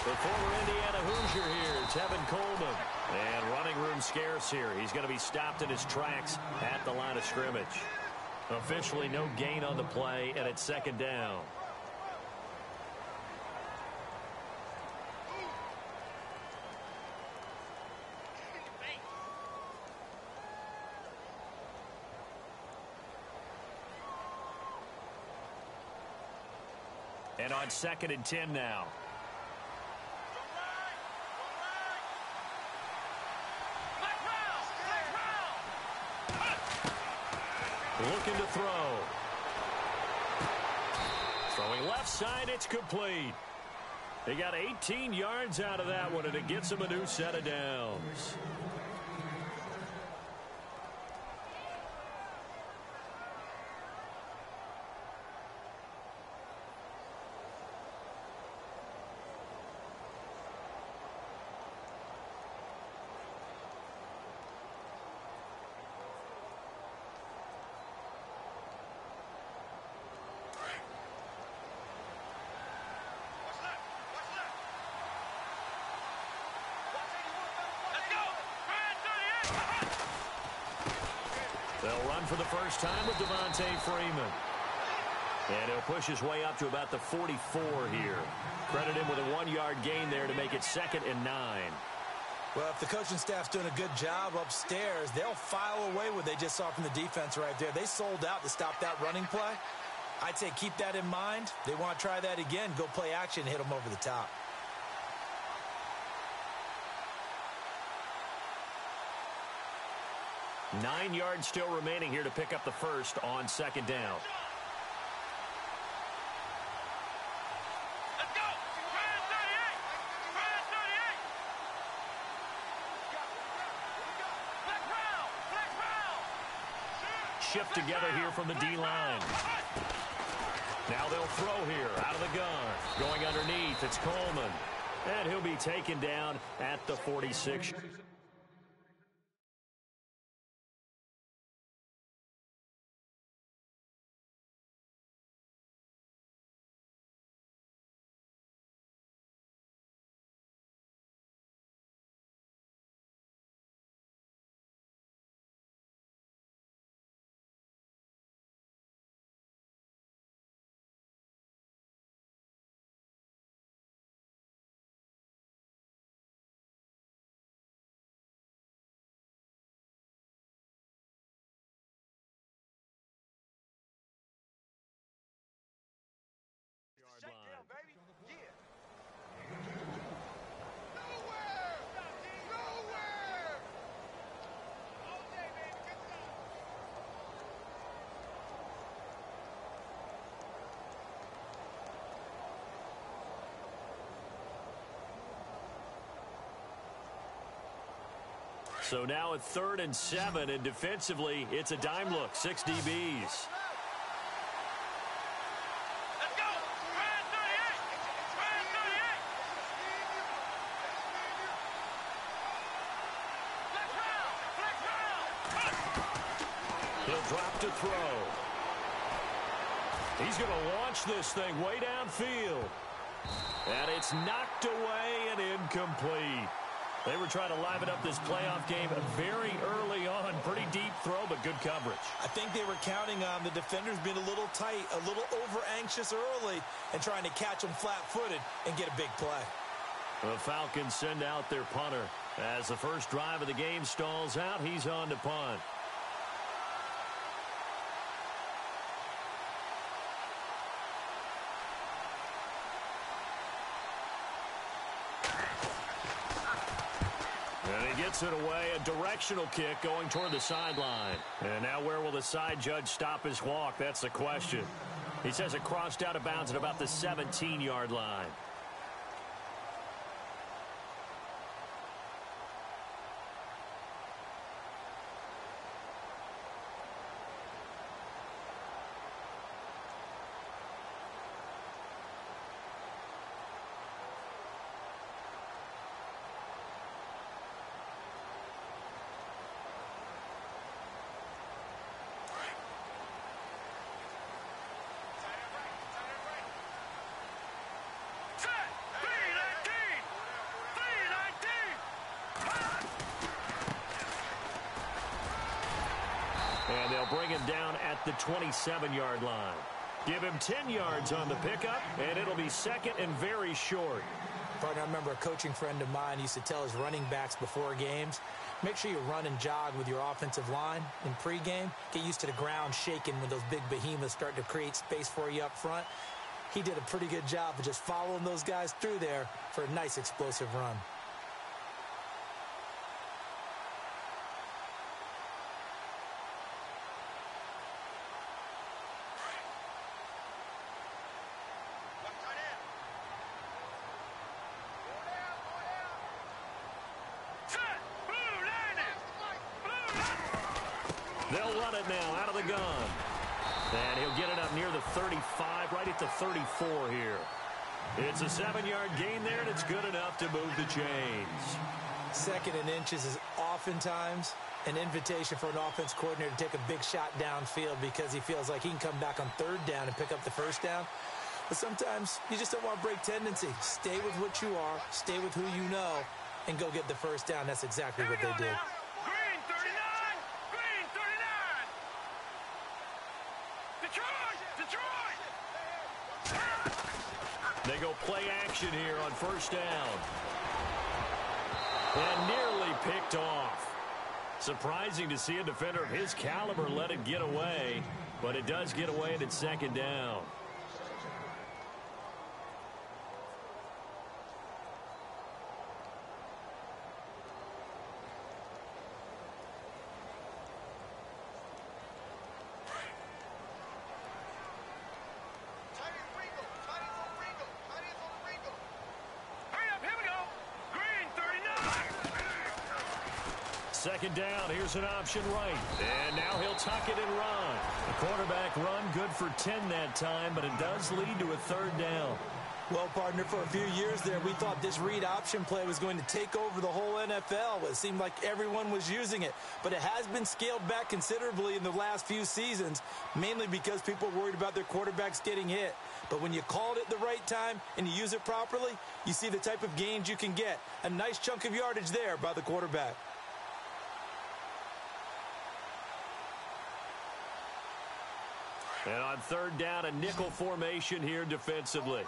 The former Indiana Hoosier here, Tevin Coleman. And running room scarce here. He's going to be stopped in his tracks at the line of scrimmage. Officially no gain on the play, and it's second down. And on 2nd and 10 now. Looking to throw. Throwing left side, it's complete. They got 18 yards out of that one, and it gets them a new set of downs. They'll run for the first time with Devontae Freeman. And he'll push his way up to about the 44 here. Credit him with a 1-yard gain there to make it 2nd and 9. Well, if the coaching staff's doing a good job upstairs, they'll file away what they just saw from the defense right there. They sold out to stop that running play. I'd say keep that in mind. They want to try that again. Go play action and hit them over the top. Nine yards still remaining here to pick up the first on 2nd down. Let's go! Fred 38! Fred 38! Flex round! Flex round! Shift together here from the D-line. Now they'll throw here out of the gun. Going underneath, it's Coleman. And he'll be taken down at the 46. Shakedown, baby. Yeah. Nowhere! Nowhere! All day, baby. Good job. So now at 3rd and 7, and defensively, it's a dime look. 6 DBs. Drop to throw. He's going to launch this thing way downfield. And it's knocked away and incomplete. They were trying to liven up this playoff game very early on. Pretty deep throw, but good coverage. I think they were counting on the defenders being a little tight, a little over-anxious early, and trying to catch them flat-footed and get a big play. The Falcons send out their punter. As the first drive of the game stalls out, he's on to punt. Gets it away, a directional kick going toward the sideline. And now where will the side judge stop his walk? That's the question. He says it crossed out of bounds at about the 17-yard line. bring him down at the 27-yard line. Give him 10 yards on the pickup, and it'll be second and very short. Partner, I remember a coaching friend of mine used to tell his running backs before games, make sure you run and jog with your offensive line in pregame. Get used to the ground shaking when those big behemoths start to create space for you up front. He did a pretty good job of just following those guys through there for a nice explosive run. They'll run it now out of the gun. And he'll get it up near the 35, right at the 34 here. It's a 7-yard gain there, and it's good enough to move the chains. Second and inches is oftentimes an invitation for an offense coordinator to take a big shot downfield because he feels like he can come back on third down and pick up the first down. But sometimes you just don't want to break tendency. Stay with what you are, stay with who you know, and go get the first down. That's exactly what they did. They go play action here on first down. And nearly picked off. Surprising to see a defender of his caliber let it get away, but it does get away and it's second down. Second down, here's an option right. And now he'll tuck it and run. The quarterback run good for 10 that time, but it does lead to a third down. Well, partner, for a few years there, we thought this read option play was going to take over the whole NFL. It seemed like everyone was using it. But it has been scaled back considerably in the last few seasons, mainly because people are worried about their quarterbacks getting hit. But when you call it at the right time and you use it properly, you see the type of gains you can get. A nice chunk of yardage there by the quarterback. And on third down, a nickel formation here defensively.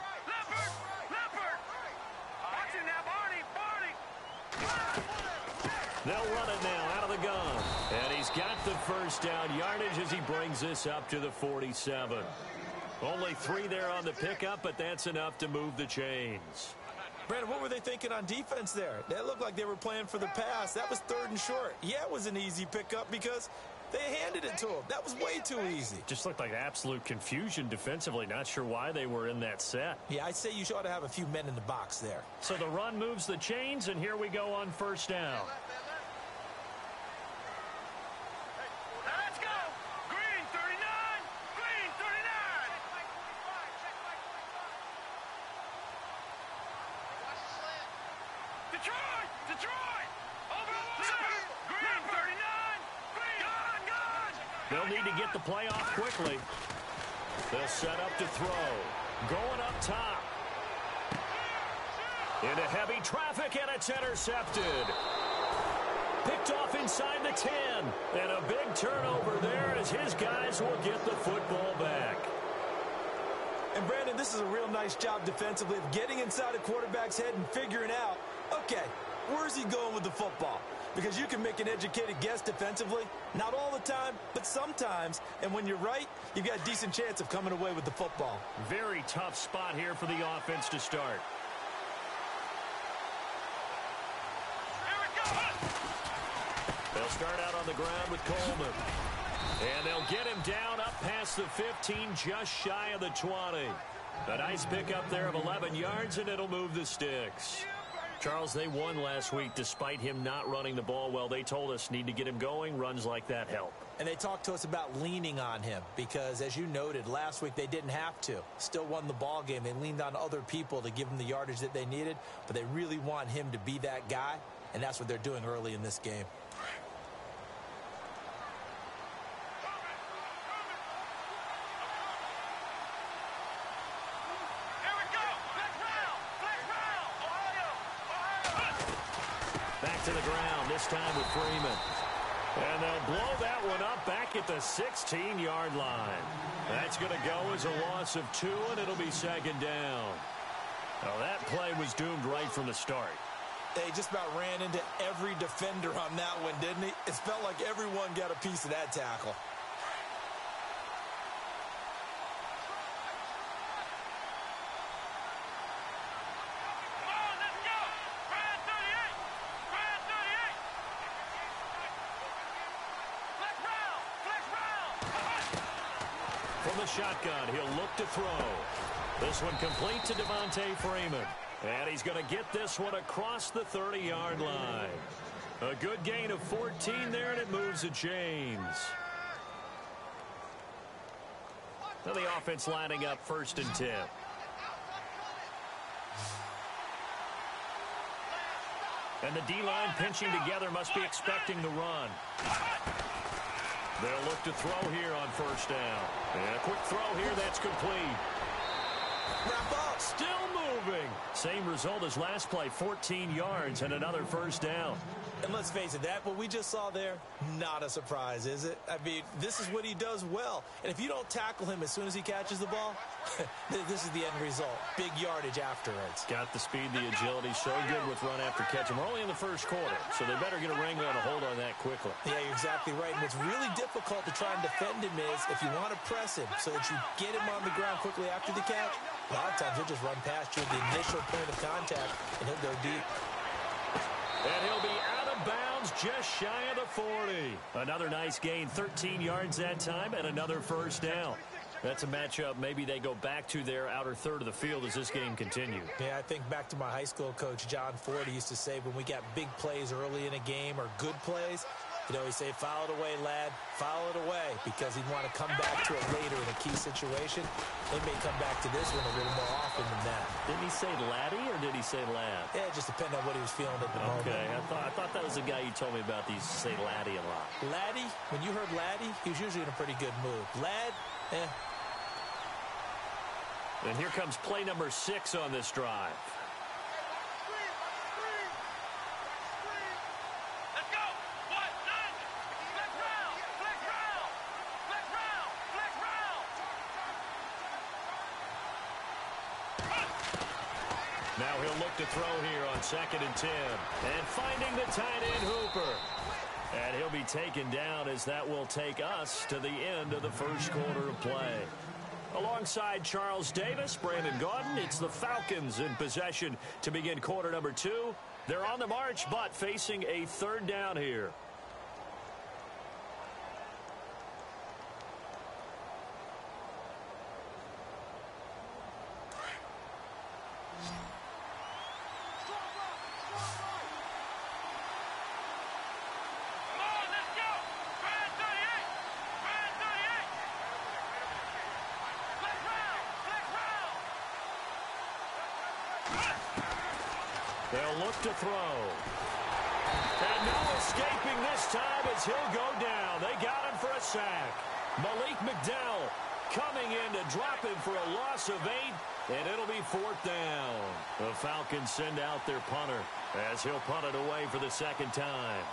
They'll run it now out of the gun. And he's got the first down yardage as he brings this up to the 47. Only 3 there on the pickup, but that's enough to move the chains. Brandon, what were they thinking on defense there? That looked like they were playing for the pass. That was third and short. Yeah, it was an easy pickup because they handed it to him. That was way too easy. Just looked like absolute confusion defensively. Not sure why they were in that set. Yeah, I'd say you ought to have a few men in the box there. So the run moves the chains, and here we go on first down. Let's go! Green 39! Green 39! Detroit! Detroit! Over Green 39! They'll need to get the play off quickly. They'll set up to throw. Going up top. Into heavy traffic, and it's intercepted. Picked off inside the 10. And a big turnover there as his guys will get the football back. And, Brandon, this is a real nice job defensively of getting inside a quarterback's head and figuring out, okay, where's he going with the football? Because you can make an educated guess defensively. Not all the time, but sometimes. And when you're right, you've got a decent chance of coming away with the football. Very tough spot here for the offense to start. They'll start out on the ground with Coleman. And they'll get him down up past the 15, just shy of the 20. A nice pickup there of 11 yards, and it'll move the sticks. Charles, they won last week despite him not running the ball well. They told us need to get him going. Runs like that help. And they talked to us about leaning on him because, as you noted, last week they didn't have to. Still won the ball game. They leaned on other people to give them the yardage that they needed, but they really want him to be that guy, and that's what they're doing early in this game. To the ground, this time with Freeman. And they'll blow that one up back at the 16-yard line. That's going to go as a loss of 2, and it'll be second down. Well, that play was doomed right from the start. They just about ran into every defender on that one, didn't he? It felt like everyone got a piece of that tackle. From the shotgun, he'll look to throw. This one complete to Devontae Freeman. And he's going to get this one across the 30-yard line. A good gain of 14 there, and it moves the chains. Now the offense lining up 1st and 10. And the D-line pinching together, must be expecting the run. They'll look to throw here on 1st down. And a quick throw here, that's complete. Wrap up. Still moving. Same result as last play, 14 yards and another 1st down. And let's face it, that what we just saw there, not a surprise, is it? I mean, this is what he does well. And if you don't tackle him as soon as he catches the ball, this is the end result. Big yardage afterwards. Got the speed, the agility, so good with run after catch. And we're only in the 1st quarter, so they better get a wrangle and a hold on that quickly. Yeah, you're exactly right. And what's really difficult to try and defend him is if you want to press him so that you get him on the ground quickly after the catch, a lot of times he'll just run past you at the initial point of contact, and he'll go deep. And he'll be out of bounds just shy of the 40. Another nice gain, 13 yards that time, and another 1st down. That's a matchup maybe they go back to their outer third of the field as this game continues. Yeah, I think back to my high school coach, John Ford. He used to say when we got big plays early in a game or good plays, you know, he'd say, foul it away, lad, foul it away, because he'd want to come back to it later in a key situation. They may come back to this one a little more often than that. Didn't he say laddie or did he say lad? Yeah, it just depended on what he was feeling at the moment. Okay, I thought that was the guy you told me about. He used to say laddie a lot. Laddie, when you heard laddie, he was usually in a pretty good mood. Lad, And here comes play number 6 on this drive. Now he'll look to throw here on 2nd and 10. And finding the tight end Hooper. And he'll be taken down as that will take us to the end of the 1st quarter of play. Alongside Charles Davis, Brandon Gaudin, it's the Falcons in possession to begin quarter number 2. They're on the march, but facing a 3rd down here. They'll look to throw. And no escaping this time as he'll go down. They got him for a sack. Malik McDowell coming in to drop him for a loss of 8, and it'll be 4th down. The Falcons send out their punter as he'll punt it away for the 2nd time.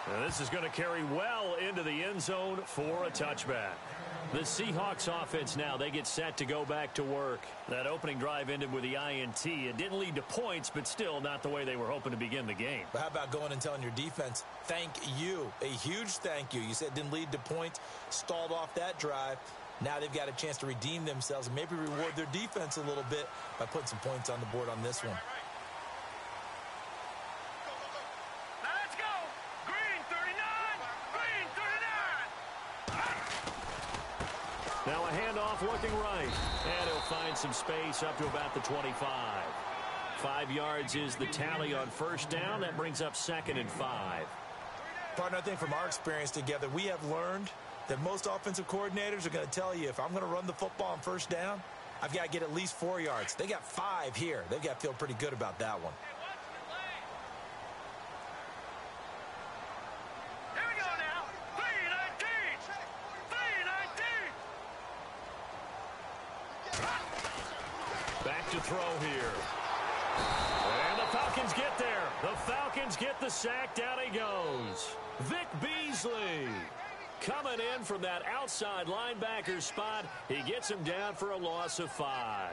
And this is going to carry well into the end zone for a touchback. The Seahawks offense now, they get set to go back to work. That opening drive ended with the INT. It didn't lead to points, but still not the way they were hoping to begin the game. But how about going and telling your defense, thank you, a huge thank you. You said it didn't lead to points, stalled off that drive. Now they've got a chance to redeem themselves and maybe reward their defense a little bit by putting some points on the board on this one. Now a handoff looking right. And he'll find some space up to about the 25. 5 yards is the tally on 1st down. That brings up 2nd and 5. Partner, I think from our experience together, we have learned that most offensive coordinators are going to tell you, if I'm going to run the football on 1st down, I've got to get at least 4 yards. They got 5 here. They've got to feel pretty good about that one. to throw here. And the Falcons get there. The Falcons get the sack. Down he goes. Vic Beasley coming in from that outside linebacker spot. He gets him down for a loss of 5.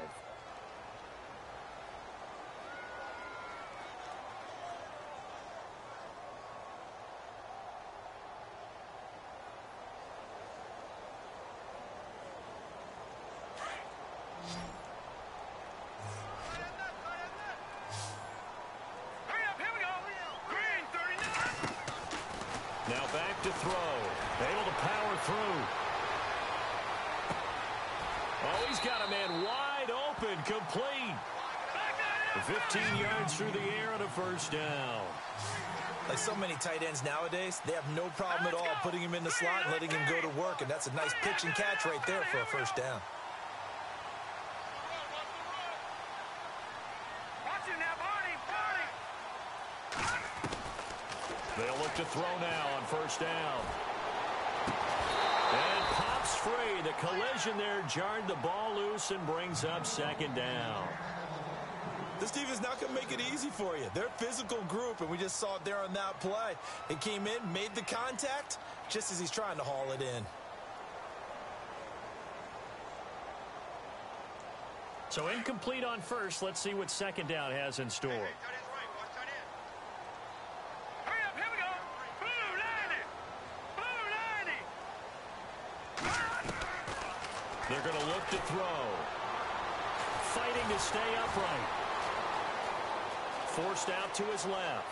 Now back to throw. Able to power through. Oh, he's got a man wide open, complete. 15 yards through the air and a first down. Like so many tight ends nowadays, they have no problem at all putting him in the slot and letting him go to work, and that's a nice pitch and catch right there for a first down. They'll look to throw now on first down. And pops free. The collision there jarred the ball loose and brings up second down. This defense not going to make it easy for you. They're a physical group, and we just saw it there on that play. It came in, made the contact, just as he's trying to haul it in. So incomplete on first. Let's see what second down has in store. They're going to look to throw. Fighting to stay upright. Forced out to his left.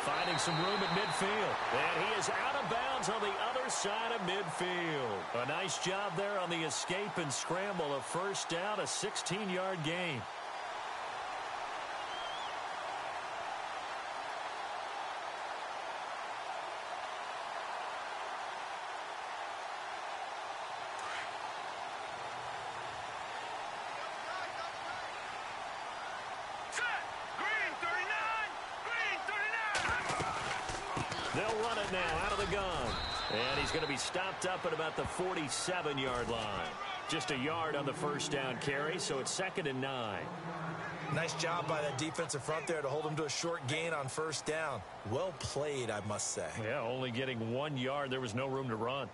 Finding some room at midfield. And he is out of bounds on the other side of midfield. A nice job there on the escape and scramble. A first down, a 16-yard gain. They'll run it now out of the gun. And he's going to be stopped up at about the 47-yard line. Just a yard on the first down carry, so it's 2nd and 9. Nice job by that defensive front there to hold him to a short gain on first down. Well played, I must say. Yeah, only getting 1 yard. There was no room to run.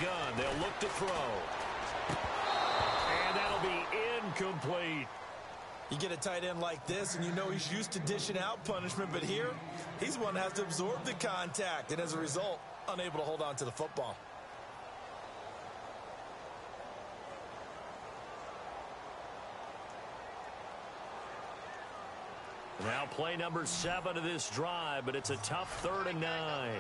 Gun. They'll look to throw. And that'll be incomplete. You get a tight end like this, and you know he's used to dishing out punishment, but here, he's the one that has to absorb the contact, and as a result, unable to hold on to the football. Now play number 7 of this drive, but it's a tough 3rd and 9.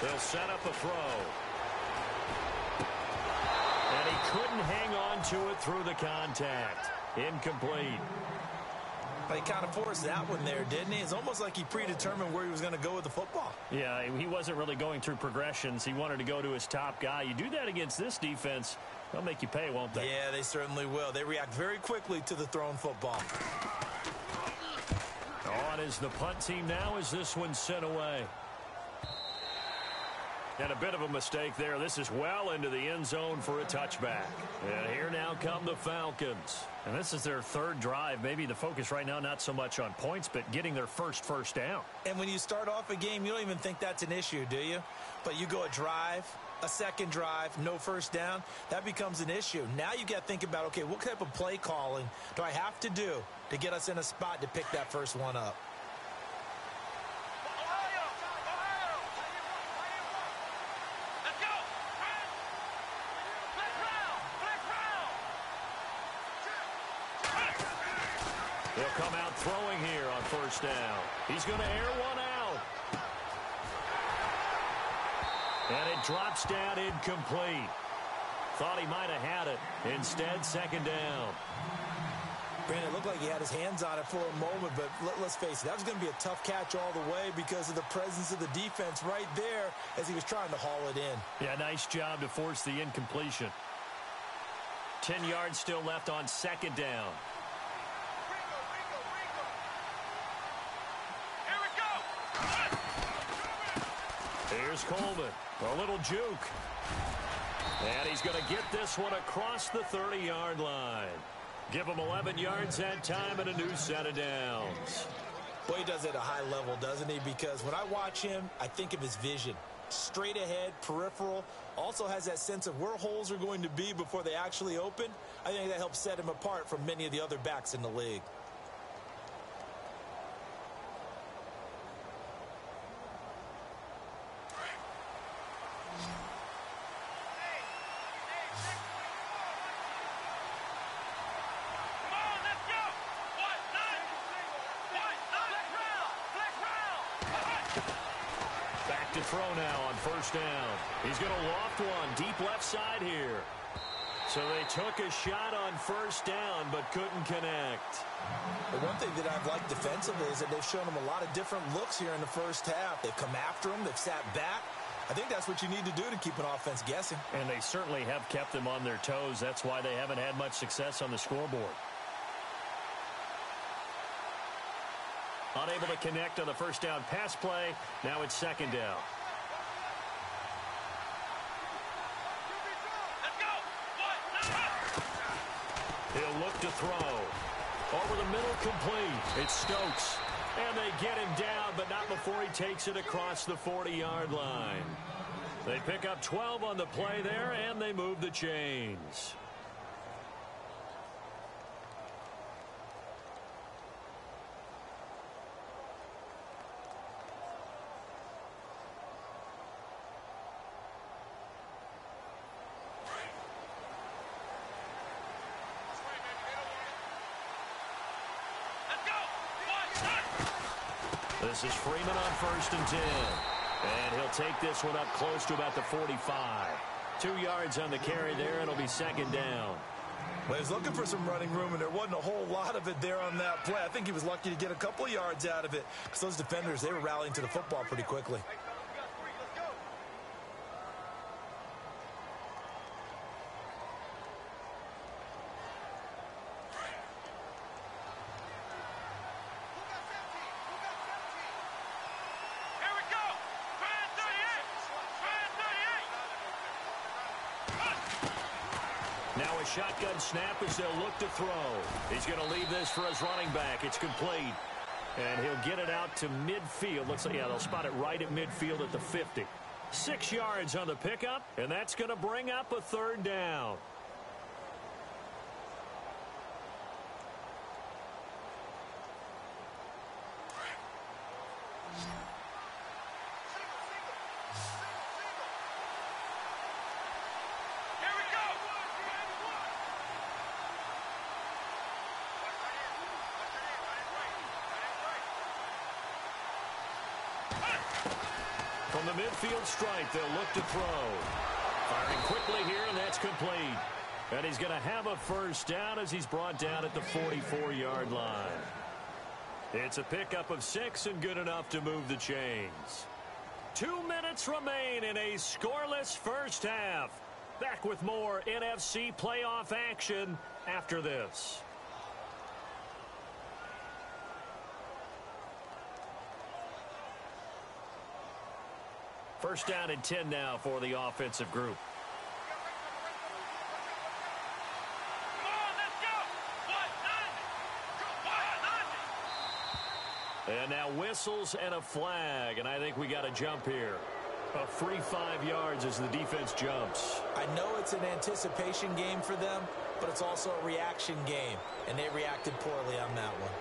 They'll set up a throw. And he couldn't hang on to it through the contact. Incomplete. But he kind of forced that one there, didn't he? It's almost like he predetermined where he was going to go with the football. Yeah, he wasn't really going through progressions. He wanted to go to his top guy. You do that against this defense, they'll make you pay, won't they? Yeah, they certainly will. They react very quickly to the thrown football. On is the punt team now as this one's sent away. And a bit of a mistake there. This is well into the end zone for a touchback. And here now come the Falcons. And this is their 3rd drive. Maybe the focus right now not so much on points, but getting their first down. And when you start off a game, you don't even think that's an issue, do you? But you go a drive, a second drive, no first down, that becomes an issue. Now you got to think about, okay, what type of play calling do I have to do to get us in a spot to pick that first one up? He'll come out throwing here on first down. He's going to air one out. And it drops down incomplete. Thought he might have had it. Instead, second down. Brandon, it looked like he had his hands on it for a moment, but let's face it, that was going to be a tough catch all the way because of the presence of the defense right there as he was trying to haul it in. Yeah, nice job to force the incompletion. 10 yards still left on second down. Here we go. Here's Coleman. A little juke. And he's going to get this one across the 30-yard line. Give him 11 yards that time and a new set of downs. Boy, he does it at a high level, doesn't he? Because when I watch him, I think of his vision. Straight ahead, peripheral. Also has that sense of where holes are going to be before they actually open. I think that helps set him apart from many of the other backs in the league. To throw now on first down. He's going to loft one deep left side here. So they took a shot on first down but couldn't connect. The one thing that I've liked defensively is that they've shown him a lot of different looks here in the first half. They've come after him. They've sat back. I think that's what you need to do to keep an offense guessing. And they certainly have kept them on their toes. That's why they haven't had much success on the scoreboard. Unable to connect on the first down pass play. Now it's second down. Let's go. He'll look to throw. Over the middle, complete. It's Stokes. And they get him down, but not before he takes it across the 40-yard line. They pick up 12 on the play there, and they move the chains. This is Freeman on first and 10. And he'll take this one up close to about the 45. 2 yards on the carry there, and it'll be second down. Well, he was looking for some running room, and there wasn't a whole lot of it there on that play. I think he was lucky to get a couple yards out of it because those defenders, they were rallying to the football pretty quickly. Now a shotgun snap as they'll look to throw. He's going to leave this for his running back. It's complete. And he'll get it out to midfield. Looks like, yeah, they'll spot it right at midfield at the 50. 6 yards on the pickup, and that's going to bring up a third down. From the midfield stripe, they'll look to throw. Firing quickly here, and that's complete. And he's going to have a first down as he's brought down at the 44-yard line. It's a pickup of 6 and good enough to move the chains. 2 minutes remain in a scoreless first half. Back with more NFC playoff action after this. First down and 10 now for the offensive group. And now whistles and a flag, and I think we got a jump here. A free 5 yards as the defense jumps. I know it's an anticipation game for them, but it's also a reaction game, and they reacted poorly on that one.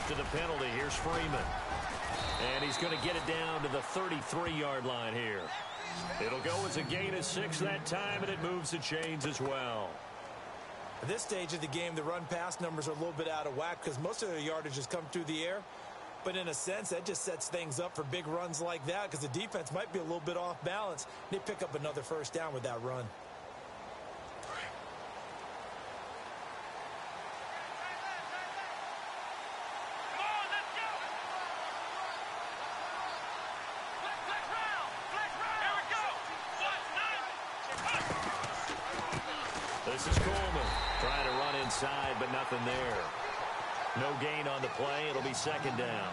After the penalty, here's Freeman. And he's going to get it down to the 33-yard line here. It'll go as a gain of 6 that time, and it moves the chains as well. At this stage of the game, the run-pass numbers are a little bit out of whack because most of their yardage has come through the air. But in a sense, that just sets things up for big runs like that because the defense might be a little bit off balance. They pick up another first down with that run. This is Coleman trying to run inside, but nothing there. No gain on the play. It'll be second down.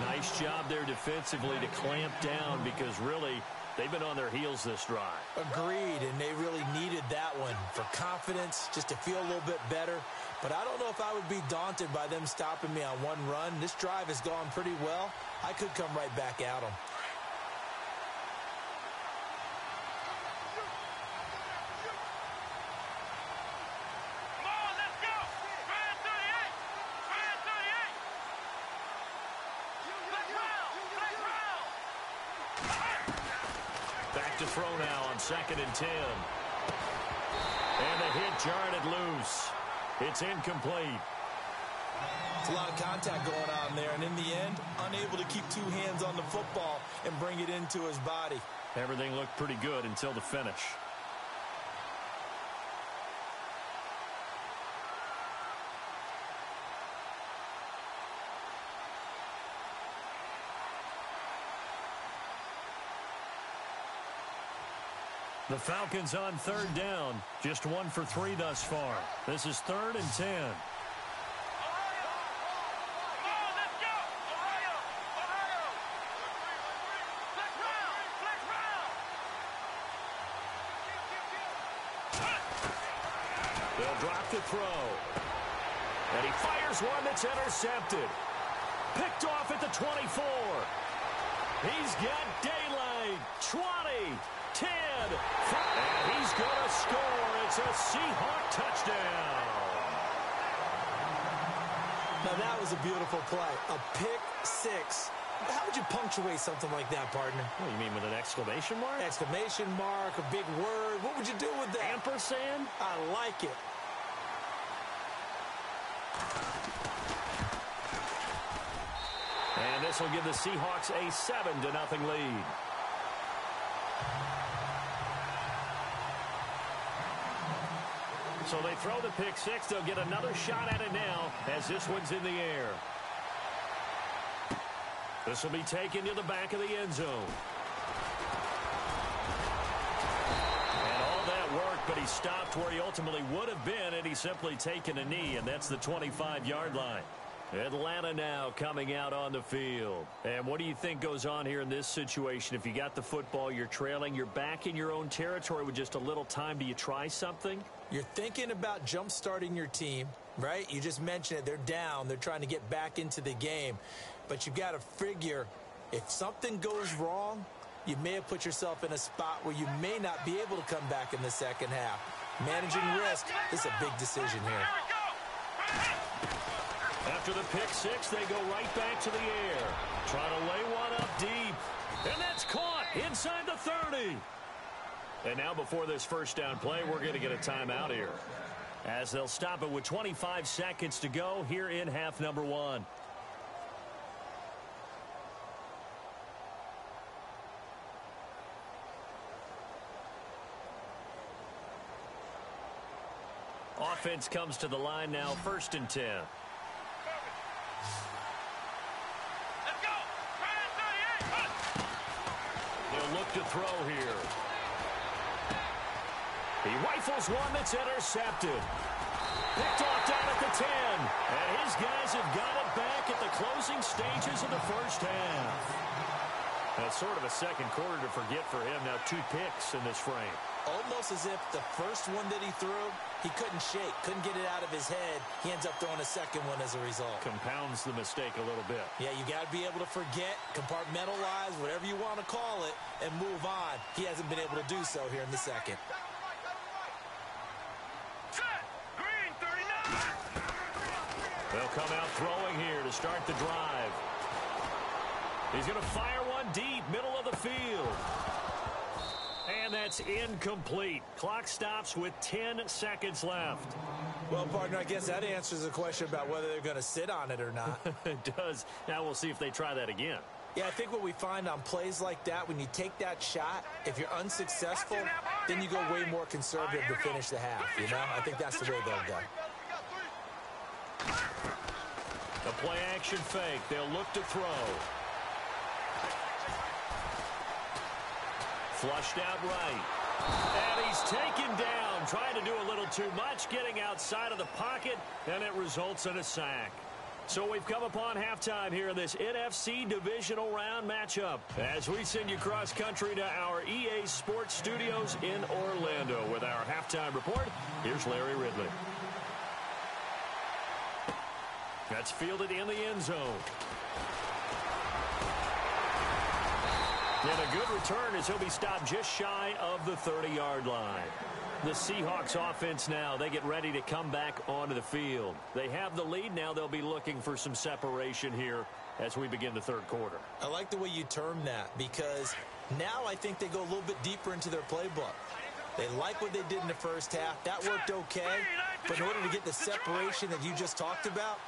Nice job there defensively to clamp down because really they've been on their heels this drive. Agreed, and they really needed that one for confidence, just to feel a little bit better. But I don't know if I would be daunted by them stopping me on one run. This drive has gone pretty well. I could come right back at them. Back to throw now on 2nd and 10. And the hit jarred it loose. It's incomplete. It's a lot of contact going on there, and in the end, unable to keep 2 hands on the football and bring it into his body. Everything looked pretty good until the finish. The Falcons on 3rd down. Just 1 for 3 thus far. This is 3rd and 10. They'll drop the throw. And he fires one that's intercepted. Picked off at the 24. He's got daylight. 20. 10, 5, and he's going to score. It's a Seahawk touchdown. Now, that was a beautiful play. A pick 6. How would you punctuate something like that, partner? What, you mean with an exclamation mark? Exclamation mark, a big word. What would you do with that? Ampersand? I like it. And this will give the Seahawks a 7-0 lead. So they throw the pick 6. They'll get another shot at it now as this one's in the air. This will be taken to the back of the end zone. And all that worked, but he stopped where he ultimately would have been, and he's simply taken a knee, and that's the 25-yard line. Atlanta now coming out on the field. And what do you think goes on here in this situation? If you got the football, you're trailing, you're back in your own territory with just a little time. Do you try something? You're thinking about jump-starting your team, right? You just mentioned it. They're down. They're trying to get back into the game. But you've got to figure if something goes wrong, you may have put yourself in a spot where you may not be able to come back in the second half. Managing risk is a big decision here. After the pick 6, they go right back to the air. Trying to lay one up deep. And that's caught inside the 30. And now before this first down play, we're going to get a timeout here, as they'll stop it with 25 seconds to go here in half number 1. Offense comes to the line now, 1st and 10. They'll look to throw here. He rifles one that's intercepted. Picked off down at the 10. And his guys have got it back at the closing stages of the first half. That's sort of a second quarter to forget for him. Now 2 picks in this frame. Almost as if the first one that he threw, he couldn't shake, couldn't get it out of his head. He ends up throwing a second one as a result. Compounds the mistake a little bit. Yeah, you got to be able to forget, compartmentalize, whatever you want to call it, and move on. He hasn't been able to do so here in the second. They'll come out throwing here to start the drive. He's going to fire one deep, middle of the field. And that's incomplete. Clock stops with 10 seconds left. Well, partner, I guess that answers the question about whether they're going to sit on it or not. It does. Now we'll see if they try that again. Yeah, I think what we find on plays like that, when you take that shot, if you're unsuccessful, then you go way more conservative to finish the half, you know? I think that's the way they'll go. The play action fake. They'll look to throw. Flushed out right. And he's taken down, trying to do a little too much, getting outside of the pocket, and it results in a sack. So we've come upon halftime here in this NFC divisional round matchup as we send you cross country to our EA Sports Studios in Orlando with our halftime report. Here's Larry Ridley. That's fielded in the end zone. And a good return as he'll be stopped just shy of the 30-yard line. The Seahawks offense now, they get ready to come back onto the field. They have the lead. Now they'll be looking for some separation here as we begin the third quarter. I like the way you term that because now I think they go a little bit deeper into their playbook. They like what they did in the first half. That worked okay. But in order to get the separation that you just talked about,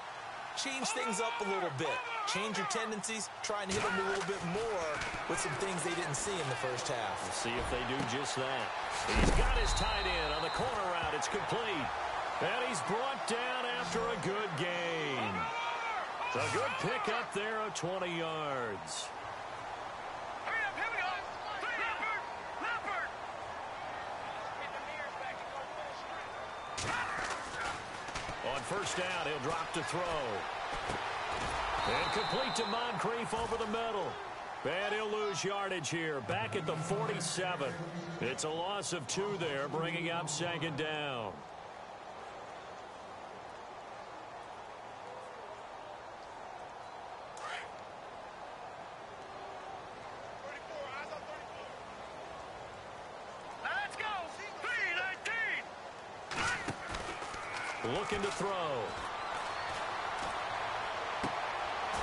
change things up a little bit. Change your tendencies. Try and hit them a little bit more with some things they didn't see in the first half. We'll see if they do just that. He's got his tight end on the corner route. It's complete. And he's brought down after a good gain. A good pick up there of 20 yards. On first down, he'll drop to throw. And complete to Moncrief over the middle. And he'll lose yardage here, back at the 47. It's a loss of 2 there, bringing up second down. Let's go. 3-19. Looking to throw.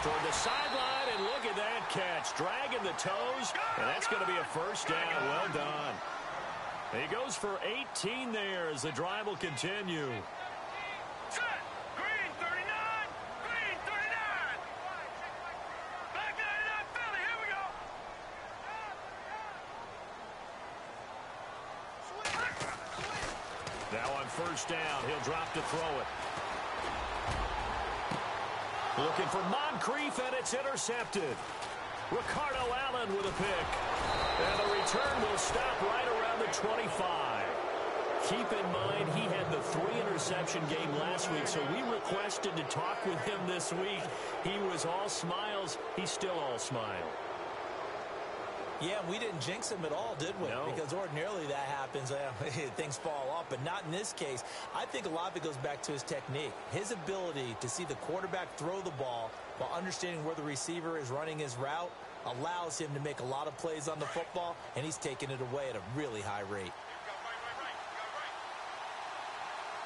Toward the sideline, and look at that catch. Dragging the toes, and that's going to be a first down. Well done. He goes for 18 there as the drive will continue. Set. Green 39. Green 39. Back 99 Philly. Here we go. Now on first down, he'll drop to throw it. Looking for Moncrief, and it's intercepted. Ricardo Allen with a pick. And the return will stop right around the 25. Keep in mind, he had the 3-interception game last week, so we requested to talk with him this week. He was all smiles. He's still all smile. Yeah, we didn't jinx him at all, did we? No. Because ordinarily that happens. Things fall off, but not in this case. I think a lot of it goes back to his technique. His ability to see the quarterback throw the ball while understanding where the receiver is running his route allows him to make a lot of plays on the football, and he's taking it away at a really high rate.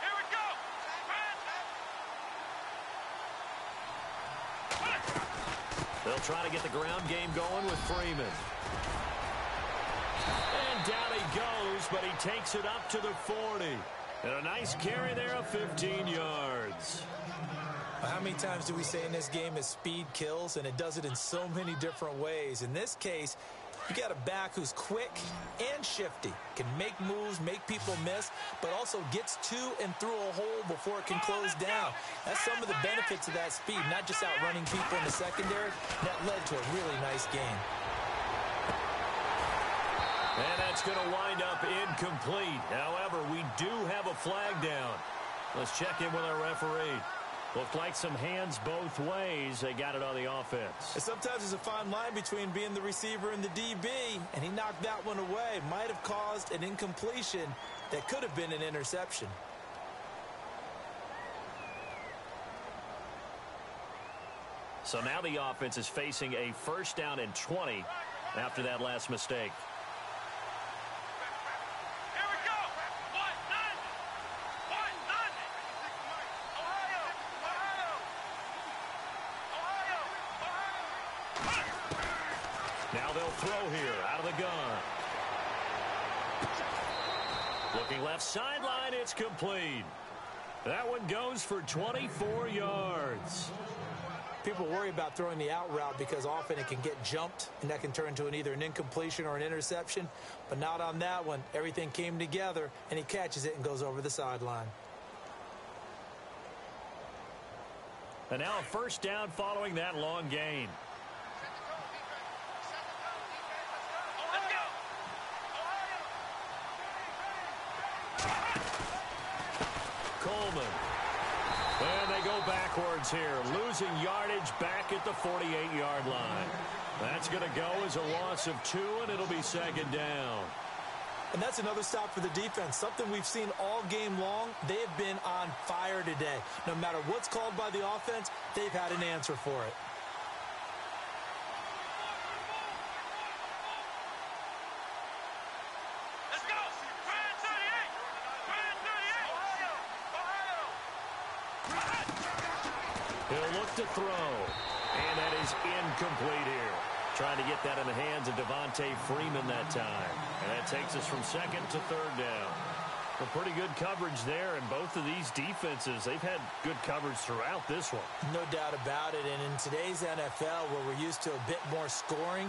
Here we go. They'll try to get the ground game going with Freeman. And down he goes, but he takes it up to the 40. And a nice carry there of 15 yards. How many times do we say in this game is speed kills, and it does it in so many different ways. In this case, you got a back who's quick and shifty, can make moves, make people miss, but also gets to and through a hole before it can close down. That's some of the benefits of that speed, not just outrunning people in the secondary. That led to a really nice game. And that's going to wind up incomplete. However, we do have a flag down. Let's check in with our referee. Looked like some hands both ways. They got it on the offense. And sometimes there's a fine line between being the receiver and the DB, and he knocked that one away. Might have caused an incompletion that could have been an interception. So now the offense is facing a first down and 20 after that last mistake. Here we go. 1-9. 1-9. Ohio. Now they'll throw here out of the gun. Looking left sideline, it's complete. That one goes for 24 yards. People worry about throwing the out route because often it can get jumped, and that can turn into either an incompletion or an interception. But not on that one. Everything came together, and he catches it and goes over the sideline. And now a first down following that long gain. Coleman. And they go backwards here, losing yardage back at the 48-yard line. That's going to go as a loss of 2, and it'll be second down. And that's another stop for the defense, something we've seen all game long. They have been on fire today. No matter what's called by the offense, they've had an answer for it. Let's go! Brand 38! Brand 38! He'll look to throw, and that is incomplete here. Trying to get that in the hands of Devontae Freeman that time. And that takes us from second to third down. A pretty good coverage there, and both of these defenses, they've had good coverage throughout this one. No doubt about it, and in today's NFL, where we're used to a bit more scoring,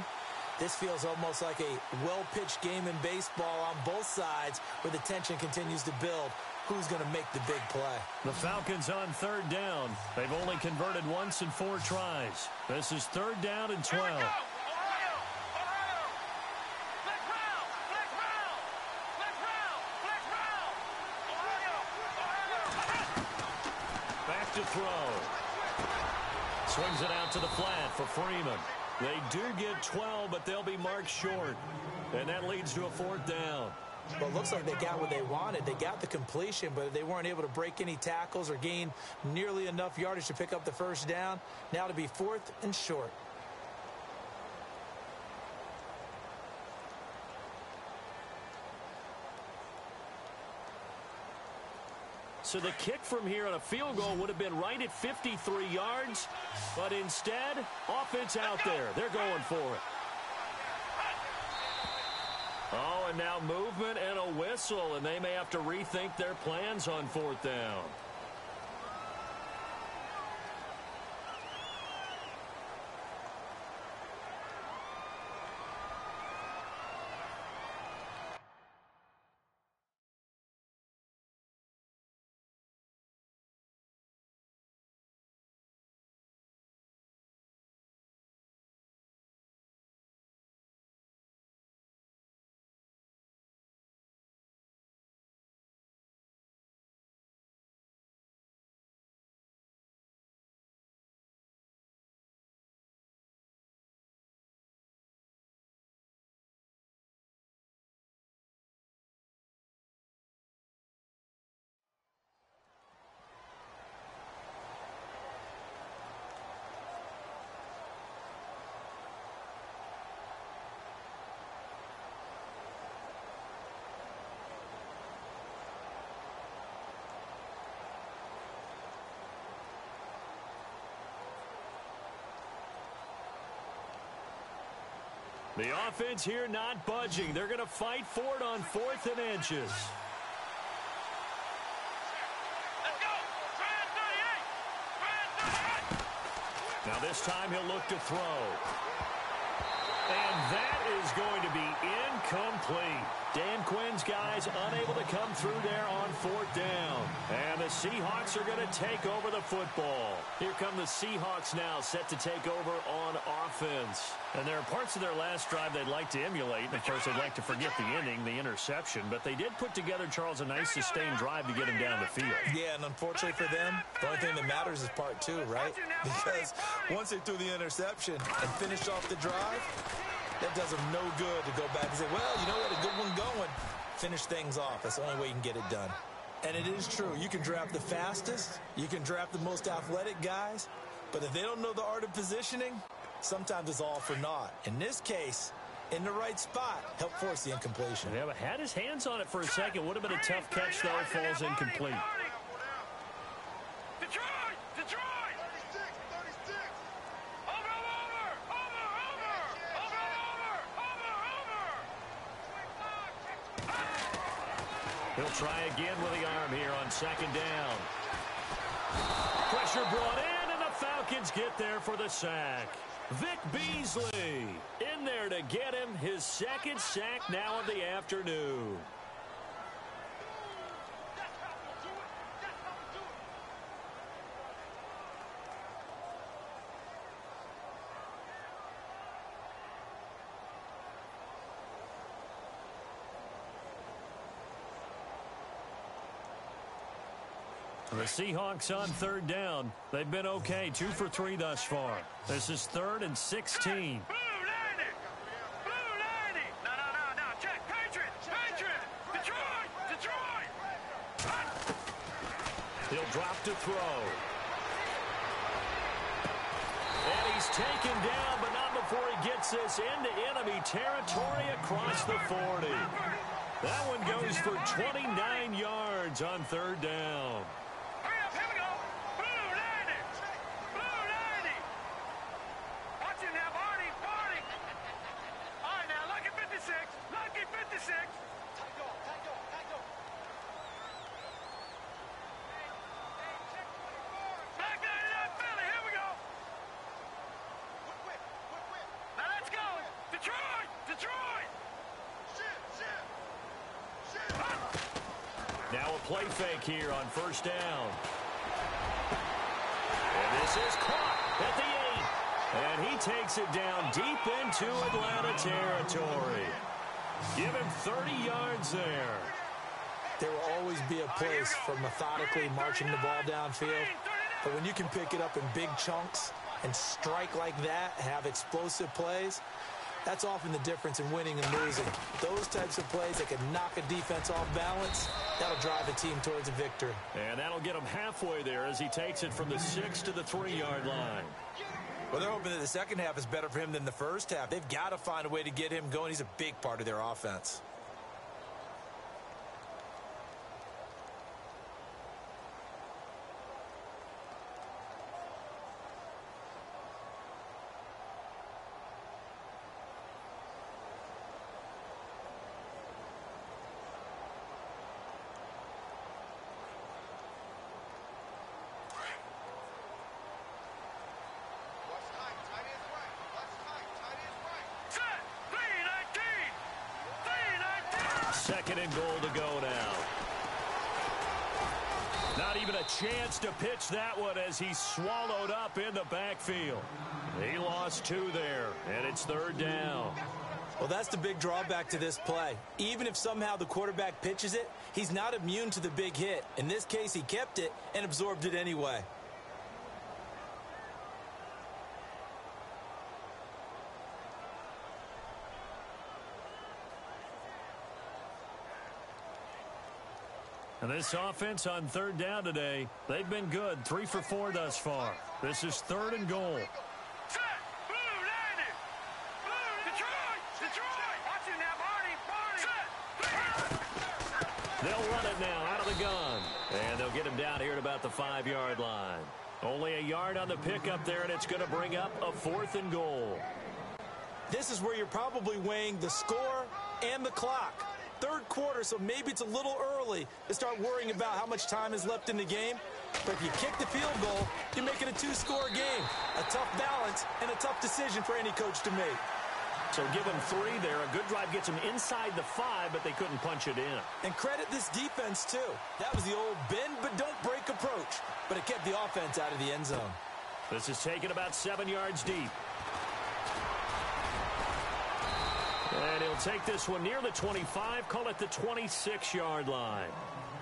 this feels almost like a well-pitched game in baseball on both sides where the tension continues to build. Who's going to make the big play? The Falcons on third down. They've only converted once in 4 tries. This is third down and 12. Back to throw. Swings it out to the flat for Freeman. They do get 12, but they'll be marked short. And that leads to a fourth down. Well, it looks like they got what they wanted. They got the completion, but they weren't able to break any tackles or gain nearly enough yardage to pick up the first down. Now to be fourth and short. So the kick from here on a field goal would have been right at 53 yards, but instead, offense out there. They're going for it. Oh, and now movement and a whistle, and they may have to rethink their plans on fourth down. The offense here not budging. They're going to fight for it on 4th and inches. Let's go! Brand 38! Brand 38! Now this time he'll look to throw. And that is going to be incomplete. Dan Quinn's guys unable to come through there on 4th down. And the Seahawks are going to take over the football. Here come the Seahawks now, set to take over on offense. And there are parts of their last drive they'd like to emulate. And of course, they'd like to forget the inning, the interception. But they did put together, Charles, a nice sustained drive to get him down the field. Yeah, and unfortunately for them, the only thing that matters is part 2, right? Because once they threw the interception and finished off the drive, that does them no good to go back and say, well, you know what, a good one going. Finish things off. That's the only way you can get it done. And it is true. You can draft the fastest. You can draft the most athletic guys. But if they don't know the art of positioning, sometimes it's all for naught. In this case, in the right spot, help force the incompletion. Yeah, but had his hands on it for a second. Would have been a tough catch, though. Falls incomplete. Detroit! Detroit! 36! Over! He'll try again with the arm here on second down. Pressure brought in, and the Falcons get there for the sack. Vic Beasley in there to get him his second sack now of the afternoon. The Seahawks on third down. They've been okay, 2 for 3 thus far. This is 3rd and 16. Blue 90! Blue 90! No. Check. Patriot! Detroit! He'll drop to throw. And he's taken down, but not before he gets this into enemy territory across the 40. That one goes for 29 yards on third down. Here we go! Blue 90! Blue 90! Watch him now, Barney! All right, now, lucky 56! Lucky 56! Black 99 Philly, here we go! Now let's go! Detroit! Now a play fake here on first down. And this is caught at the 8. And he takes it down deep into Atlanta territory. Give him 30 yards there. There will always be a place for methodically marching the ball downfield. But when you can pick it up in big chunks and strike like that, have explosive plays, that's often the difference in winning and losing. Those types of plays that can knock a defense off balance, that'll drive a team towards a victory. And that'll get him halfway there as he takes it from the 6 to the 3-yard line. Well, they're hoping that the second half is better for him than the first half. They've got to find a way to get him going. He's a big part of their offense. Second and goal to go now. Not even a chance to pitch that one as he's swallowed up in the backfield. He lost 2 there, and it's third down. Well, that's the big drawback to this play. Even if somehow the quarterback pitches it, he's not immune to the big hit. In this case, he kept it and absorbed it anyway. And this offense on third down today, they've been good. 3 for 4 thus far. This is 3rd and goal. Set! Blue 90! Blue! Detroit! Watch him now, Barney! Set! They'll run it now out of the gun. And they'll get him down here at about the 5-yard line. Only a yard on the pickup there, and it's going to bring up a 4th and goal. This is where you're probably weighing the score and the clock. Third quarter, so maybe it's a little early to start worrying about how much time is left in the game. But if you kick the field goal, you make it a 2-score game. A tough balance and a tough decision for any coach to make. So give him 3 there. A good drive gets him inside the 5, but they couldn't punch it in. And credit this defense, too. That was the old bend but don't break approach. But it kept the offense out of the end zone. This is taken about 7 yards deep. And he'll take this one near the 25, call it the 26-yard line.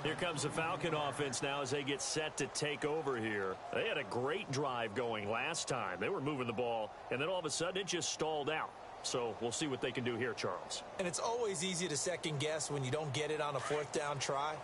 Here comes the Falcon offense now as they get set to take over here. They had a great drive going last time. They were moving the ball, and then all of a sudden it just stalled out. So we'll see what they can do here, Charles. And it's always easy to second guess when you don't get it on a 4th down try.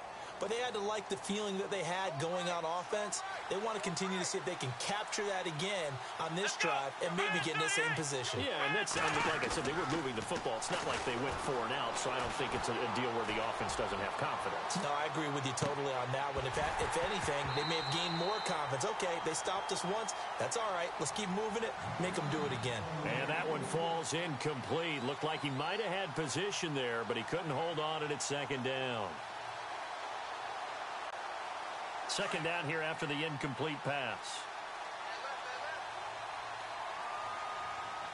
But they had to like the feeling that they had going on offense. They want to continue to see if they can capture that again on this drive and maybe get in the same position. Yeah, and that's, I mean, like I said, they were moving the football. It's not like they went 4 and out, so I don't think it's a deal where the offense doesn't have confidence. No, I agree with you totally on that one. If anything, they may have gained more confidence. Okay, they stopped us once. That's all right. Let's keep moving it. Make them do it again. And that one falls incomplete. Looked like he might have had position there, but he couldn't hold on at its second down. Second down here after the incomplete pass.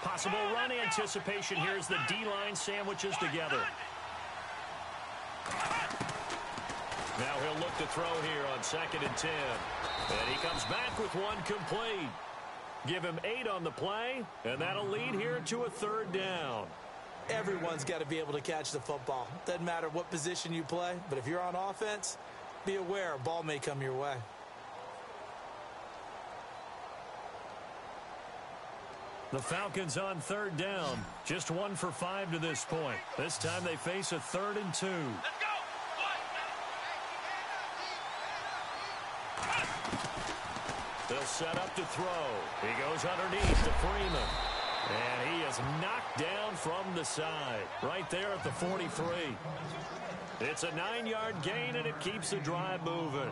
Possible run anticipation here as the D-line sandwiches together. Now he'll look to throw here on 2nd and 10. And he comes back with one complete. Give him 8 on the play, and that'll lead here to a 3rd down. Everyone's got to be able to catch the football. Doesn't matter what position you play, but if you're on offense, be aware a ball may come your way. The Falcons on 3rd down. Just 1 for 5 to this point. This time they face a 3rd and 2. Let's go. They'll set up to throw. He goes underneath to Freeman. And he is knocked down from the side. Right there at the 43. It's a 9-yard gain, and it keeps the drive moving.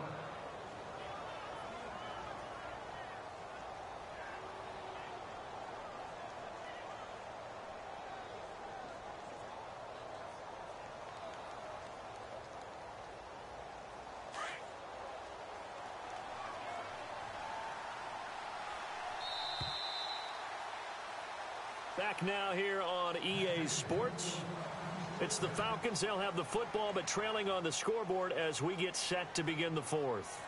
Back now here on EA Sports. It's the Falcons. They'll have the football, but trailing on the scoreboard as we get set to begin the 4th.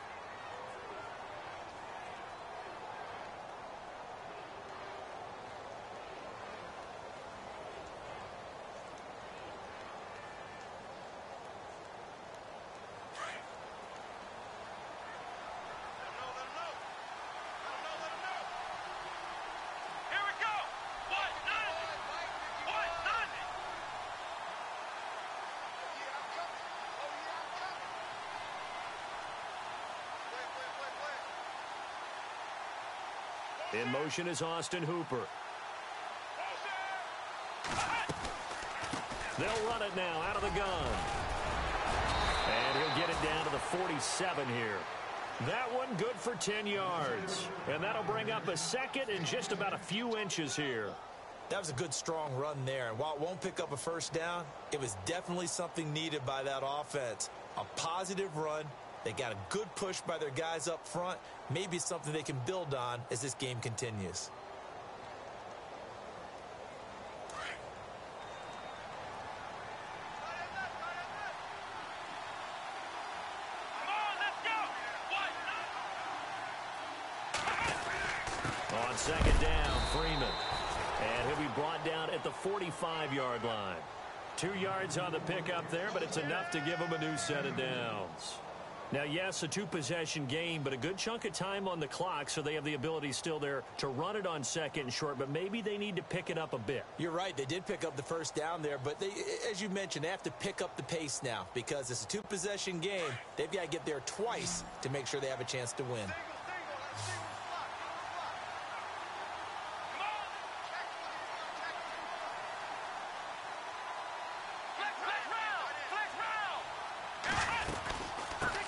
In motion is Austin Hooper. They'll run it now out of the gun. And he'll get it down to the 47 here. That one good for 10 yards. And that'll bring up a 2nd and just about a few inches here. That was a good, strong run there. And while it won't pick up a 1st down, it was definitely something needed by that offense. A positive run. They got a good push by their guys up front. Maybe something they can build on as this game continues. On 2nd down, Freeman. And he'll be brought down at the 45-yard line. 2 yards on the pickup there, but it's enough to give him a new set of downs. Now, yes, a 2-possession game, but a good chunk of time on the clock, so they have the ability still there to run it on 2nd and short, but maybe they need to pick it up a bit. You're right. They did pick up the 1st down there, but they, as you mentioned, they have to pick up the pace now because it's a 2-possession game. They've got to get there twice to make sure they have a chance to win.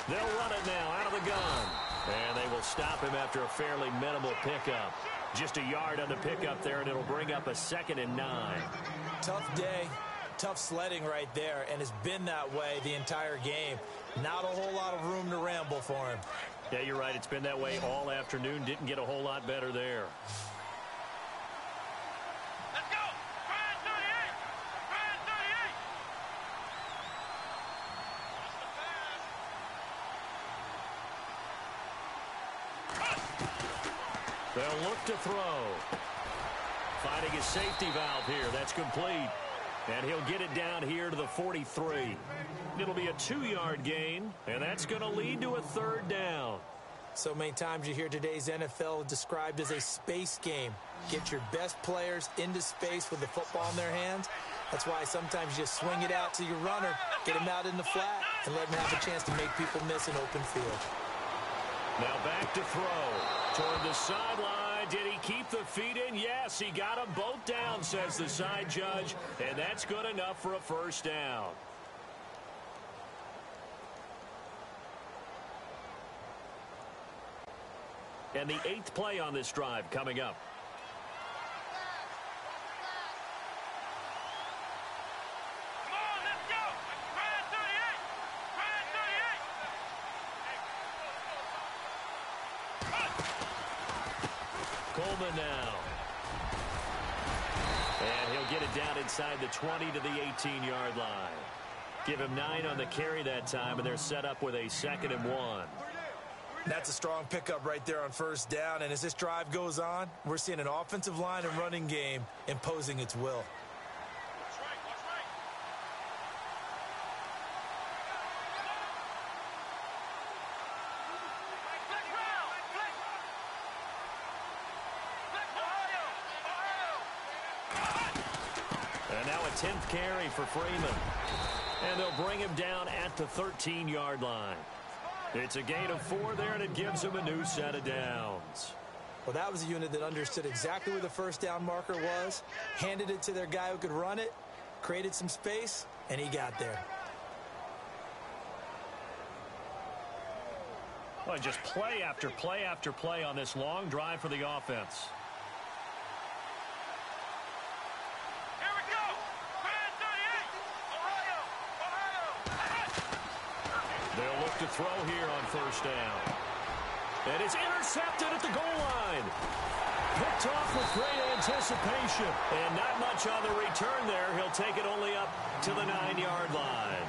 They'll run it now out of the gun. And they will stop him after a fairly minimal pickup. Just a yard on the pickup there, and it'll bring up a 2nd and 9. Tough day, tough sledding right there, and it's been that way the entire game. Not a whole lot of room to ramble for him. Yeah, you're right. It's been that way all afternoon. Didn't get a whole lot better there. Let's go. Brian 38. Brian 38. They'll look to throw. Finding a safety valve here. That's complete. And he'll get it down here to the 43. It'll be a 2-yard gain, and that's going to lead to a 3rd down. So many times you hear today's NFL described as a space game. Get your best players into space with the football in their hands. That's why sometimes you just swing it out to your runner, get him out in the flat, and let him have a chance to make people miss an open field. Now back to throw. Toward the sideline. Did he keep the feet in? Yes, he got them both down, says the side judge. And that's good enough for a 1st down. And the 8th play on this drive coming up. Come on, let's go. Brian 38. Brian 38. Coleman now. And he'll get it down inside the 20 to the 18-yard line. Give him 9 on the carry that time, and they're set up with a 2nd and 1. That's a strong pickup right there on first down, and as this drive goes on, we're seeing an offensive line and running game imposing its will. And now a 10th carry for Freeman. And they'll bring him down at the 13-yard line. It's a gain of 4 there, and it gives him a new set of downs. Well, that was a unit that understood exactly where the first down marker was, handed it to their guy who could run it, created some space, and he got there. Well, just play after play after play on this long drive for the offense. They'll look to throw here on first down. And it's intercepted at the goal line. Picked off with great anticipation. And not much on the return there. He'll take it only up to the 9-yard line.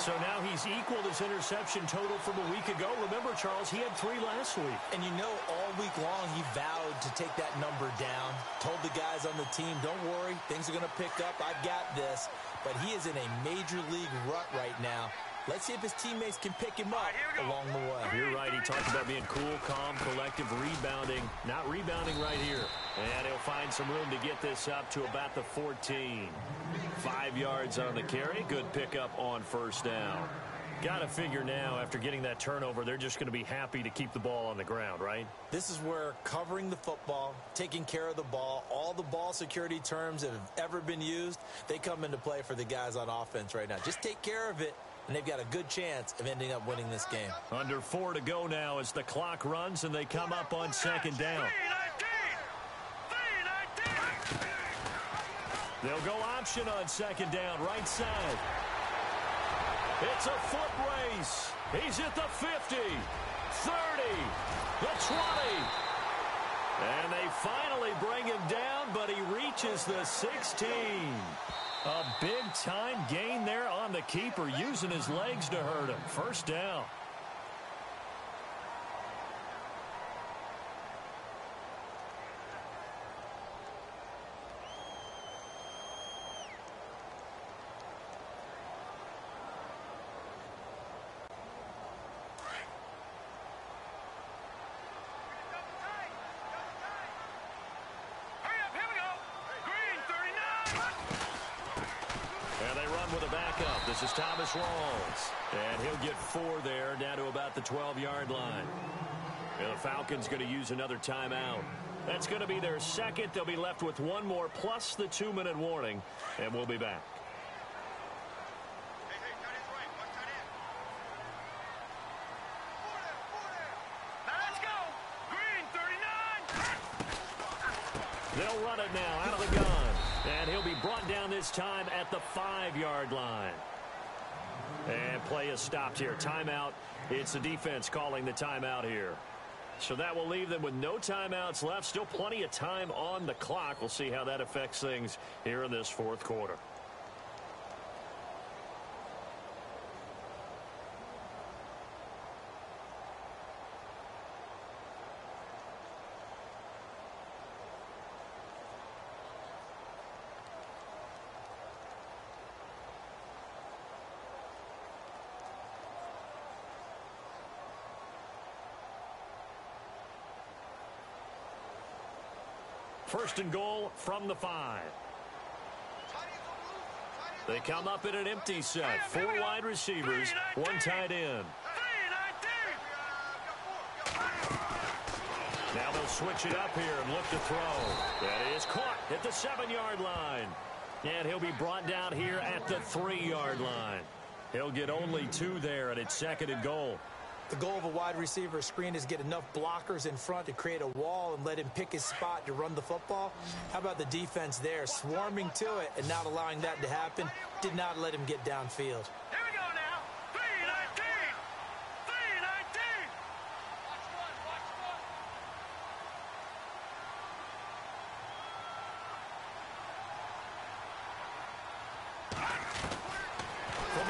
So now he's equaled his interception total from a week ago. Remember, Charles, he had 3 last week. And you know, all week long he vowed to take that number down. Told the guys on the team, don't worry, things are going to pick up. I've got this. But he is in a major league rut right now. Let's see if his teammates can pick him up along the way. You're right. He talked about being cool, calm, collective, rebounding. Not rebounding right here. And he'll find some room to get this up to about the 14. 5 yards on the carry. Good pickup on first down. Got to figure now, after getting that turnover, they're just going to be happy to keep the ball on the ground, right? This is where covering the football, taking care of the ball, all the ball security terms that have ever been used, they come into play for the guys on offense right now. Just take care of it, and they've got a good chance of ending up winning this game. Under 4 to go now as the clock runs, and they come up on second down. They'll go option on second down, right side. It's a foot race. He's at the 50, 30, the 20. And they finally bring him down, but he reaches the 16. A big-time gain there on the keeper, using his legs to hurt him. First down. This is Thomas Rawls, and he'll get 4 there, down to about the 12-yard line. And the Falcons going to use another timeout. That's going to be their second. They'll be left with 1 more, plus the 2-minute warning, and we'll be back. Let's go. Green 39. They'll run it now out of the gun. And he'll be brought down this time at the 5-yard line. And play is stopped here. Timeout. It's the defense calling the timeout here. So that will leave them with no timeouts left. Still plenty of time on the clock. We'll see how that affects things here in this 4th quarter. First and goal from the 5. They come up in an empty set. 4 wide receivers, 1 tight end. Now they'll switch it up here and look to throw. That is caught at the 7-yard line. And he'll be brought down here at the 3-yard line. He'll get only 2 there, and it's 2nd and goal. The goal of a wide receiver screen is get enough blockers in front to create a wall and let him pick his spot to run the football. How about the defense there, swarming to it and not allowing that to happen? Did not let him get downfield. Here we go now. 319. 319. Watch one.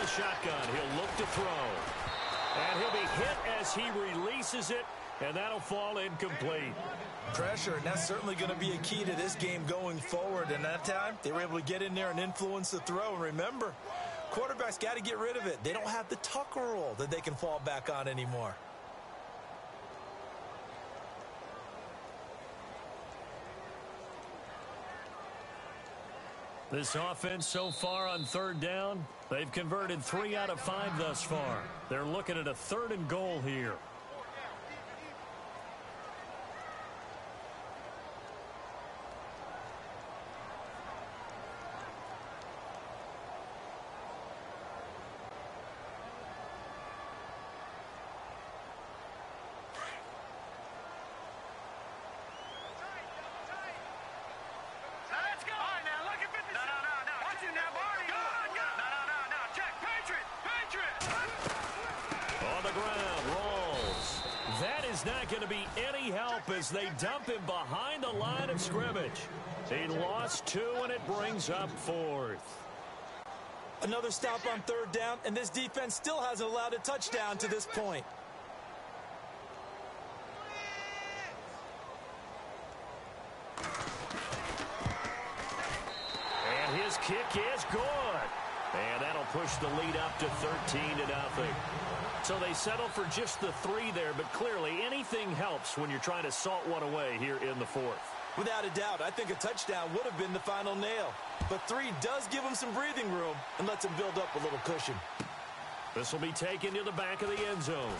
shotgun. He'll look to throw. And he'll be hit as he releases it, and that'll fall incomplete. Pressure, and that's certainly going to be a key to this game going forward. And that time, they were able to get in there and influence the throw. And remember, quarterbacks got to get rid of it. They don't have the Tucker rule that they can fall back on anymore. This offense so far on third down, they've converted 3 out of 5 thus far. They're looking at a 3rd and goal here. Not going to be any help as they dump him behind the line of scrimmage. He lost 2, and it brings up 4th. Another stop on 3rd down, and this defense still hasn't allowed a touchdown to this point. And his kick is good. And that'll push the lead up to 13-0. So they settle for just the 3 there, but clearly anything helps when you're trying to salt one away here in the 4th. Without a doubt, I think a touchdown would have been the final nail. But 3 does give them some breathing room and lets them build up a little cushion. This will be taken to the back of the end zone.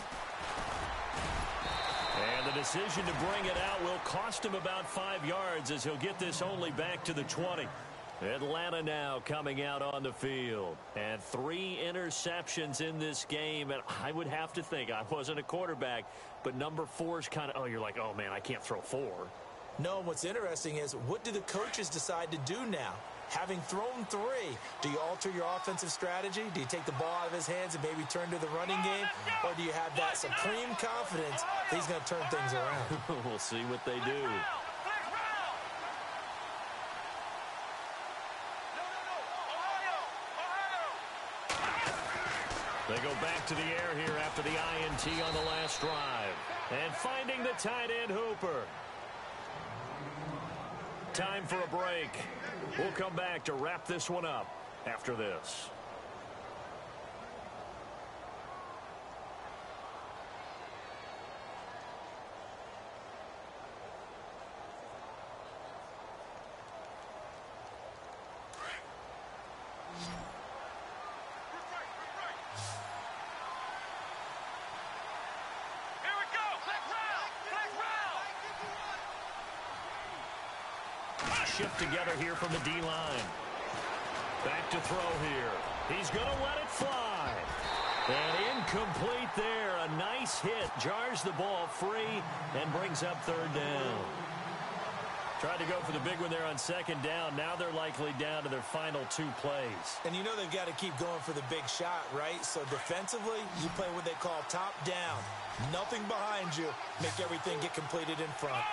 And the decision to bring it out will cost him about 5 yards as he'll get this only back to the 20. Atlanta now coming out on the field. And 3 interceptions in this game. And I would have to think, I wasn't a quarterback, but number 4 is kind of, you're like, oh, man, I can't throw 4. No, what's interesting is, what do the coaches decide to do now? Having thrown 3, do you alter your offensive strategy? Do you take the ball out of his hands and maybe turn to the running game? Or do you have that supreme confidence that he's going to turn things around? We'll see what they do. They go back to the air here after the INT on the last drive. And finding the tight end Hooper. Time for a break. We'll come back to wrap this one up after this. Shift together here from the D-line. Back to throw here. He's going to let it fly. And incomplete there. A nice hit. Jars the ball free and brings up 3rd down. Tried to go for the big one there on 2nd down. Now they're likely down to their final 2 plays. And you know they've got to keep going for the big shot, right? So defensively, you play what they call top down. Nothing behind you. Make everything get completed in front.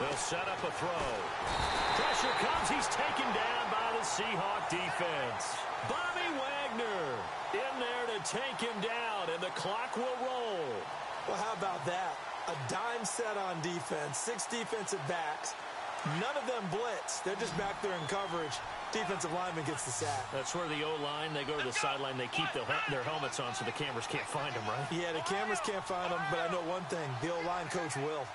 They'll set up a throw. Pressure comes. He's taken down by the Seahawk defense. Bobby Wagner in there to take him down, and the clock will roll. Well, how about that? A dime set on defense, 6 defensive backs. None of them blitz. They're just back there in coverage. Defensive lineman gets the sack. That's where the O-line, they go to the sideline, they keep their helmets on so the cameras can't find them, right? Yeah, the cameras can't find them, but I know one thing. The O-line coach will.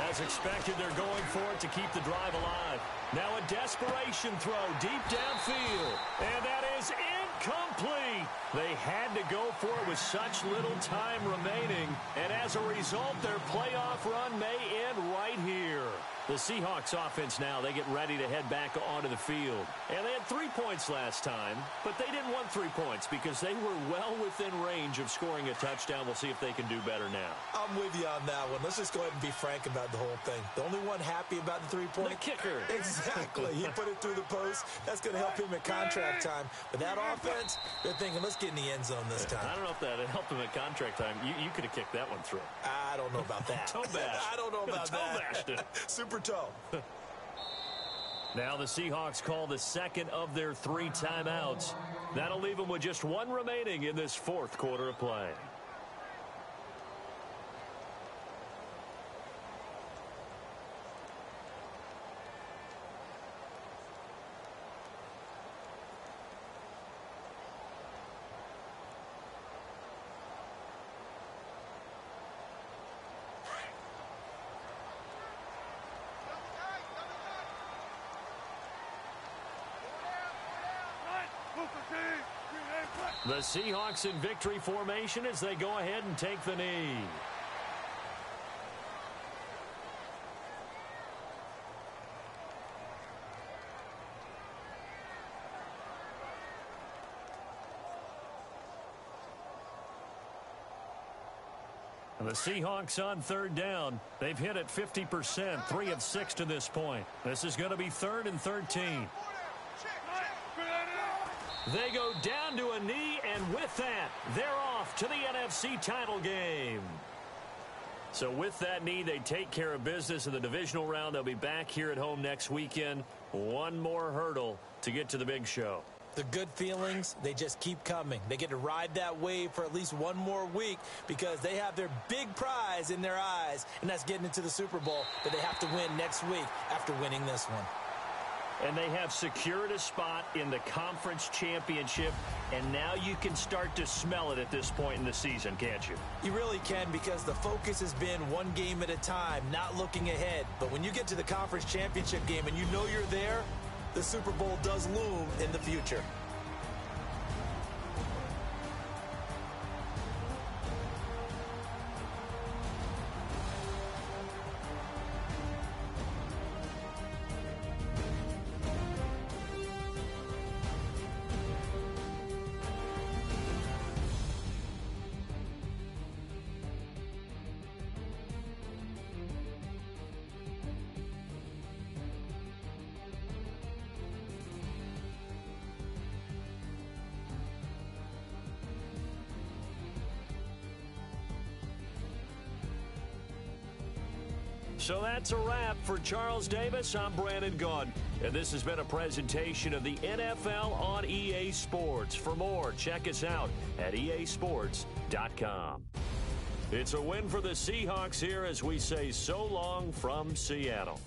As expected, they're going for it to keep the drive alive. Now a desperation throw deep downfield. And that is incomplete. They had to go for it with such little time remaining. And as a result, their playoff run may end right here. The Seahawks offense now, they get ready to head back onto the field. And they had 3 points last time, but they didn't want 3 points because they were well within range of scoring a touchdown. We'll see if they can do better now. I'm with you on that one. Let's just go ahead and be frank about the whole thing. The only one happy about the 3-point? The kicker. Exactly. He put it through the post. That's going to help him at contract time. But that offense, they're thinking, let's get in the end zone this time. I don't know if that helped him at contract time. You could have kicked that one through. I don't know about that. Toe bash. I don't know about toe that. Bashed it. Super toe. Now the Seahawks call the second of their 3 timeouts. That'll leave them with just 1 remaining in this 4th quarter of play. The Seahawks in victory formation as they go ahead and take the knee. And the Seahawks on 3rd down. They've hit it 50%, 3 of 6 to this point. This is going to be 3rd and 13. They go down to a knee, and with that, they're off to the NFC title game. So with that knee, they take care of business in the divisional round. They'll be back here at home next weekend. One more hurdle to get to the big show. The good feelings, they just keep coming. They get to ride that wave for at least 1 more week because they have their big prize in their eyes, and that's getting into the Super Bowl that they have to win next week after winning this one. And they have secured a spot in the conference championship, and now you can start to smell it at this point in the season, can't you? You really can, because the focus has been 1 game at a time, not looking ahead. But when you get to the conference championship game and you know you're there, the Super Bowl does loom in the future. So that's a wrap for Charles Davis. I'm Brandon Gunn, and this has been a presentation of the NFL on EA Sports. For more, check us out at easports.com. It's a win for the Seahawks here as we say so long from Seattle.